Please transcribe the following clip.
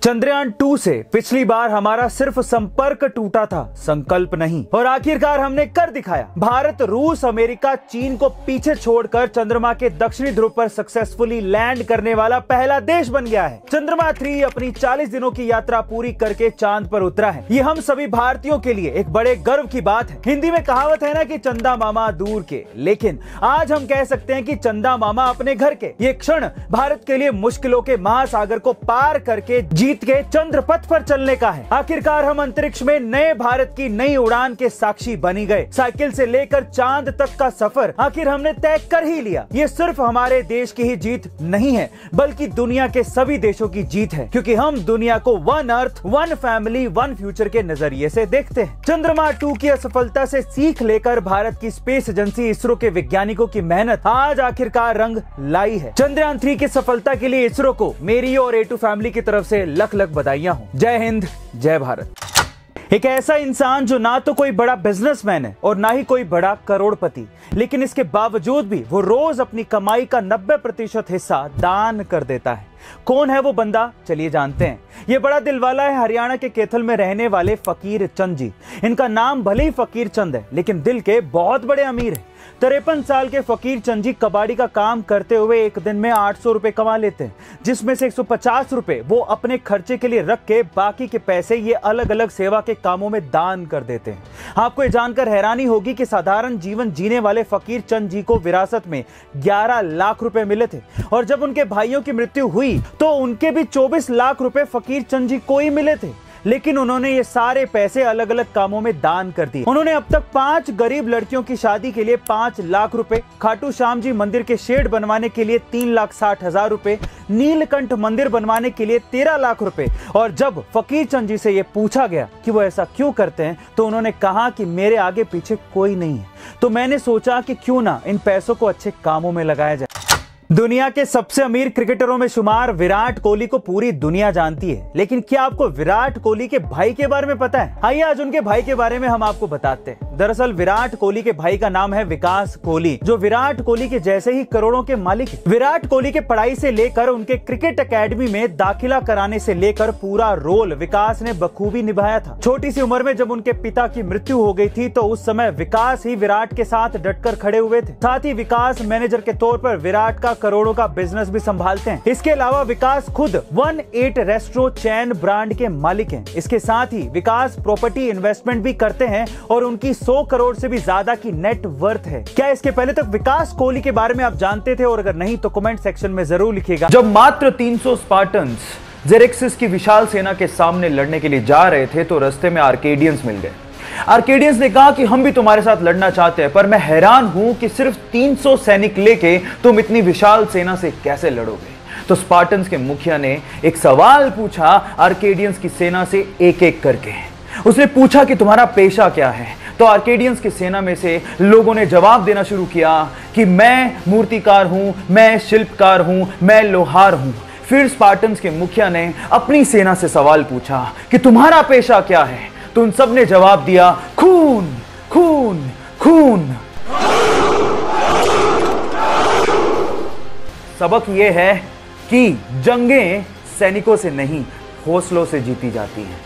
चंद्रयान 2 से पिछली बार हमारा सिर्फ संपर्क टूटा था, संकल्प नहीं। और आखिरकार हमने कर दिखाया। भारत, रूस, अमेरिका, चीन को पीछे छोड़कर चंद्रमा के दक्षिणी ध्रुव पर सक्सेसफुली लैंड करने वाला पहला देश बन गया है। चंद्रमा 3 अपनी 40 दिनों की यात्रा पूरी करके चांद पर उतरा है। ये हम सभी भारतीयों के लिए एक बड़े गर्व की बात है। हिंदी में कहावत है ना कि चंदा मामा दूर के, लेकिन आज हम कह सकते हैं कि चंदा मामा अपने घर के। ये क्षण भारत के लिए मुश्किलों के महासागर को पार करके जीत के चंद्र पथ पर चलने का है। आखिरकार हम अंतरिक्ष में नए भारत की नई उड़ान के साक्षी बनी गए। साइकिल से लेकर चांद तक का सफर आखिर हमने तय कर ही लिया। ये सिर्फ हमारे देश की ही जीत नहीं है, बल्कि दुनिया के सभी देशों की जीत है, क्योंकि हम दुनिया को one earth, one family, one future के नजरिए से देखते हैं। चंद्रमा 2 की असफलता से सीख लेकर भारत की स्पेस एजेंसी इसरो के वैज्ञानिकों की मेहनत आज आखिरकार रंग लाई है। चंद्रयान 3 की सफलता के लिए इसरो को मेरी और A2 फैमिली की तरफ से लख लख बधाइयां हो। जय हिंद, जय भारत। एक ऐसा इंसान जो ना तो कोई बड़ा बिजनेसमैन है और ना ही कोई बड़ा करोड़पति, लेकिन इसके बावजूद भी वो रोज अपनी कमाई का 90% हिस्सा दान कर देता है। कौन है वो बंदा, चलिए जानते हैं। ये बड़ा दिलवाला है हरियाणा के कैथल में रहने वाले फकीर चंद जी। इनका नाम भले ही फकीर चंद है, लेकिन दिल के बहुत बड़े अमीर है। 53 साल के फकीर चंद जी कबाड़ी का काम करते हुए एक दिन में 800 रुपए कमा लेते हैं, जिसमें से 150 रुपए वो अपने खर्चे के लिए रख के बाकी के पैसे ये अलग अलग सेवा के कामों में दान कर देते हैं। आपको ये जानकर हैरानी होगी कि साधारण जीवन जीने वाले फकीर चंद जी को विरासत में 11 लाख रुपए मिले थे, और जब उनके भाइयों की मृत्यु हुई तो उनके भी 24 लाख रुपए फकीर चंद जी को ही मिले थे। लेकिन उन्होंने ये सारे पैसे अलग अलग कामों में दान कर दिए। उन्होंने अब तक 5 गरीब लड़कियों की शादी के लिए 5 लाख रुपए, खाटू श्याम जी मंदिर के शेड बनवाने के लिए 3,60,000 रुपए, नीलकंठ मंदिर बनवाने के लिए 13 लाख रुपए। और जब फकीर चंद जी से ये पूछा गया कि वो ऐसा क्यों करते हैं, तो उन्होंने कहा कि मेरे आगे पीछे कोई नहीं है, तो मैंने सोचा कि क्यों ना इन पैसों को अच्छे कामों में लगाया जाए। दुनिया के सबसे अमीर क्रिकेटरों में शुमार विराट कोहली को पूरी दुनिया जानती है, लेकिन क्या आपको विराट कोहली के भाई के बारे में पता है? आइए आज उनके भाई के बारे में हम आपको बताते हैं। दरअसल विराट कोहली के भाई का नाम है विकास कोहली, जो विराट कोहली के जैसे ही करोड़ों के मालिक है। विराट कोहली के पढ़ाई से लेकर उनके क्रिकेट अकेडमी में दाखिला कराने से लेकर पूरा रोल विकास ने बखूबी निभाया था। छोटी सी उम्र में जब उनके पिता की मृत्यु हो गई थी, तो उस समय विकास ही विराट के साथ डटकर खड़े हुए थे। साथ ही विकास मैनेजर के तौर पर विराट का करोड़ों का बिजनेस भी संभालते हैं। इसके अलावा विकास खुद 18 रेस्टोरेंट चैन ब्रांड के मालिक हैं। इसके साथ ही विकास प्रॉपर्टी इन्वेस्टमेंट भी करते हैं और उनकी 100 करोड़ से भी ज्यादा की नेट वर्थ है। क्या इसके पहले तक विकास कोहली के बारे में आप जानते थे? और अगर नहीं तो कमेंट सेक्शन में जरूर लिखिएगा। जब मात्र 300 स्पार्टन्स जेरेक्सिस की विशाल सेना के सामने लड़ने के लिए जा रहे थे, तो रास्ते में आर्केडियंस मिल गए। आर्केडियंस ने कहा कि हम भी तुम्हारे साथ लड़ना चाहते हैं, पर मैं हैरान हूं कि सिर्फ 300 सैनिक लेके तुम इतनी विशाल सेना से कैसे लड़ोगे। तो स्पार्टन्स के मुखिया ने एक सवाल पूछा आर्केडियंस की सेना से एक एक करके। उसने पूछा कि तुम्हारा पेशा क्या है? तो आर्केडियंस की सेना में से लोगों ने जवाब देना शुरू किया कि मैं मूर्तिकार हूं, मैं शिल्पकार हूं, मैं लोहार हूं। फिर स्पार्टन्स के मुखिया ने अपनी सेना से सवाल पूछा कि तुम्हारा पेशा क्या है? तो उन सब ने जवाब दिया, खून, खून, खून। सबक यह है कि जंगें सैनिकों से नहीं, हौसलों से जीती जाती हैं।